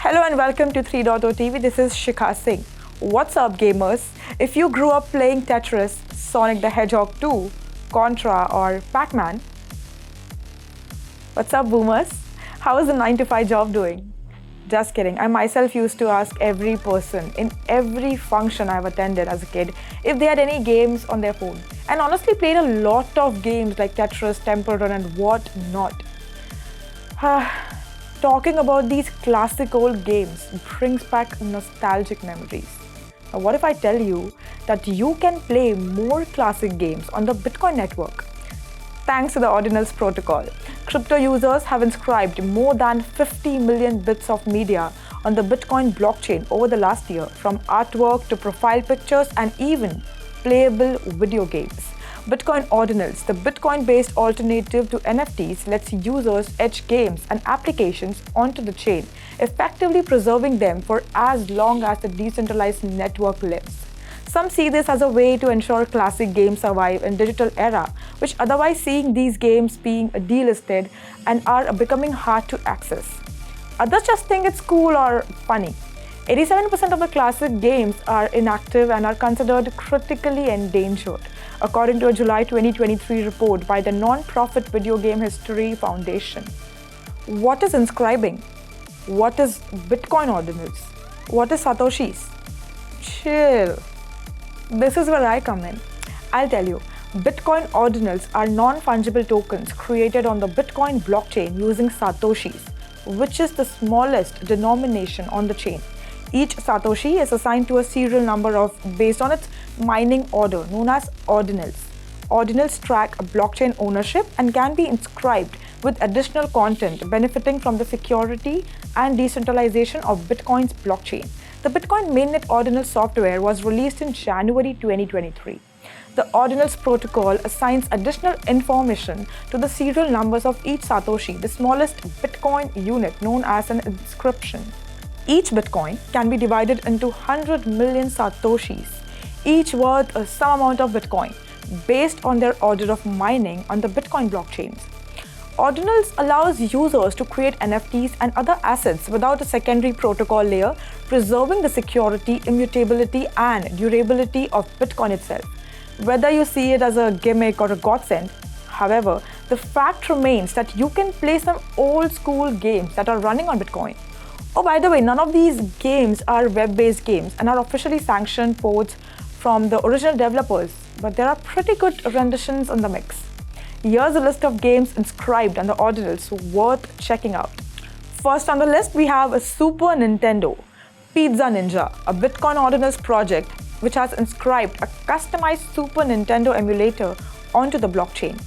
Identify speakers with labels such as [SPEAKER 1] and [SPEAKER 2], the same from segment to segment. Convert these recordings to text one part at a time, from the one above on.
[SPEAKER 1] Hello and welcome to 3.0 TV. This is Shikha Singh. What's up, gamers? If you grew up playing Tetris, Sonic the Hedgehog 2, Contra, or Pac-Man, what's up, boomers? How is the 9 to 5 job doing? Just kidding. I myself used to ask every person in every function I've attended as a kid if they had any games on their phone, and honestly played a lot of games like Tetris, Temple Run, and what not. Talking about these classic old games brings back nostalgic memories. Now, what if I tell you that you can play more classic games on the Bitcoin network? Thanks to the Ordinals protocol, crypto users have inscribed more than 50 million bits of media on the Bitcoin blockchain over the last year, from artwork to profile pictures and even playable video games. Bitcoin Ordinals, the Bitcoin-based alternative to NFTs, lets users etch games and applications onto the chain, effectively preserving them for as long as the decentralized network lives. Some see this as a way to ensure classic games survive in digital era, which otherwise seeing these games being delisted and are becoming hard to access. Others just think it's cool or funny. 87% of the classic games are inactive and are considered critically endangered, according to a July 2023 report by the non-profit Video Game History Foundation. What is inscribing? What is Bitcoin Ordinals? What is Satoshis? Chill. This is where I come in. I'll tell you. Bitcoin Ordinals are non-fungible tokens created on the Bitcoin blockchain using Satoshis, which is the smallest denomination on the chain. Each Satoshi is assigned to a serial number based on its mining order, known as ordinals. Ordinals track blockchain ownership and can be inscribed with additional content benefiting from the security and decentralization of Bitcoin's blockchain. The Bitcoin mainnet ordinal software was released in January 2023. The Ordinals protocol assigns additional information to the serial numbers of each Satoshi, the smallest Bitcoin unit known as an inscription. Each Bitcoin can be divided into 100 million Satoshis, each worth some amount of Bitcoin, based on their order of mining on the Bitcoin blockchains. Ordinals allows users to create NFTs and other assets without a secondary protocol layer, preserving the security, immutability, and durability of Bitcoin itself. Whether you see it as a gimmick or a godsend, however, the fact remains that you can play some old school games that are running on Bitcoin. Oh, by the way, none of these games are web-based games and are officially sanctioned ports from the original developers, but there are pretty good renditions in the mix. Here's a list of games inscribed on the Ordinals worth checking out. First on the list, we have a Super Nintendo, Pizza Ninja, a Bitcoin Ordinals project which has inscribed a customized Super Nintendo emulator onto the blockchain.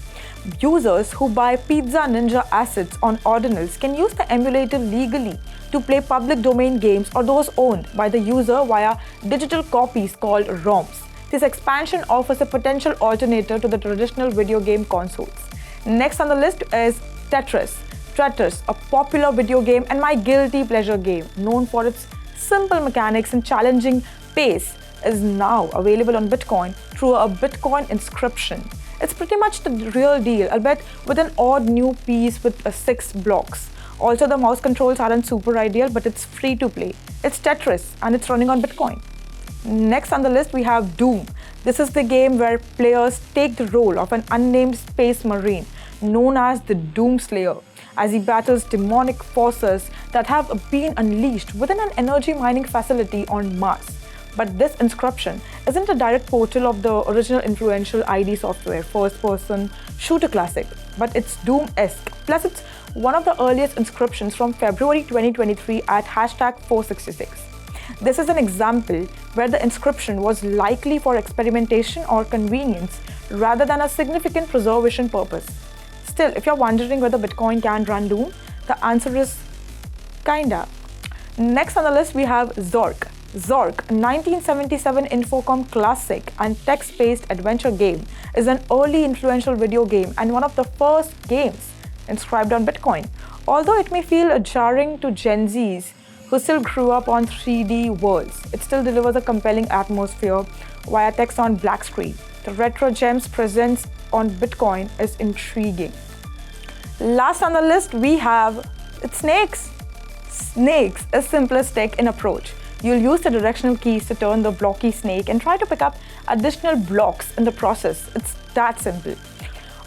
[SPEAKER 1] Users who buy Pizza Ninja assets on Ordinals can use the emulator legally to play public domain games or those owned by the user via digital copies called ROMs. This expansion offers a potential alternative to the traditional video game consoles. Next on the list is Tetris. Tetris, a popular video game and my guilty pleasure game, known for its simple mechanics and challenging pace, is now available on Bitcoin through a Bitcoin inscription. It's pretty much the real deal, albeit with an odd new piece with 6 blocks. Also, the mouse controls aren't super ideal, but it's free to play. It's Tetris and it's running on Bitcoin. Next on the list, we have Doom. This is the game where players take the role of an unnamed space marine known as the Doomslayer as he battles demonic forces that have been unleashed within an energy mining facility on Mars. But this inscription isn't a direct portal of the original influential ID software, first-person shooter classic, but it's Doom-esque. Plus, it's one of the earliest inscriptions from February 2023 at #466. This is an example where the inscription was likely for experimentation or convenience rather than a significant preservation purpose. Still, if you're wondering whether Bitcoin can run Doom, the answer is kinda. Next on the list, we have Zork. Zork, a 1977 Infocom classic and text-based adventure game, is an early influential video game and one of the first games inscribed on Bitcoin. Although it may feel jarring to Gen Zs who still grew up on 3D worlds, it still delivers a compelling atmosphere via text on black screen. The retro gems presence on Bitcoin is intriguing. Last on the list, we have snakes. Snakes is simplest tech in approach. You'll use the directional keys to turn the blocky snake and try to pick up additional blocks in the process. It's that simple.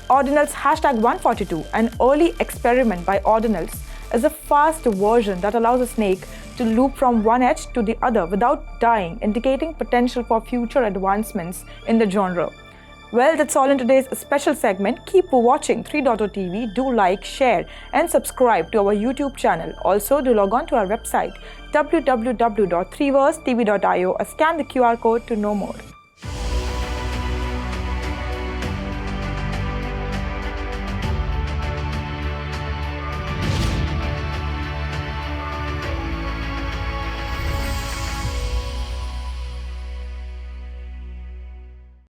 [SPEAKER 1] Ordinals #142, an early experiment by Ordinals, is a fast version that allows a snake to loop from one edge to the other without dying, indicating potential for future advancements in the genre. Well, that's all in today's special segment. Keep watching 3.0 TV. Do like, share, and subscribe to our YouTube channel. Also, do log on to our website www.3versetv.io or scan the QR code to know more.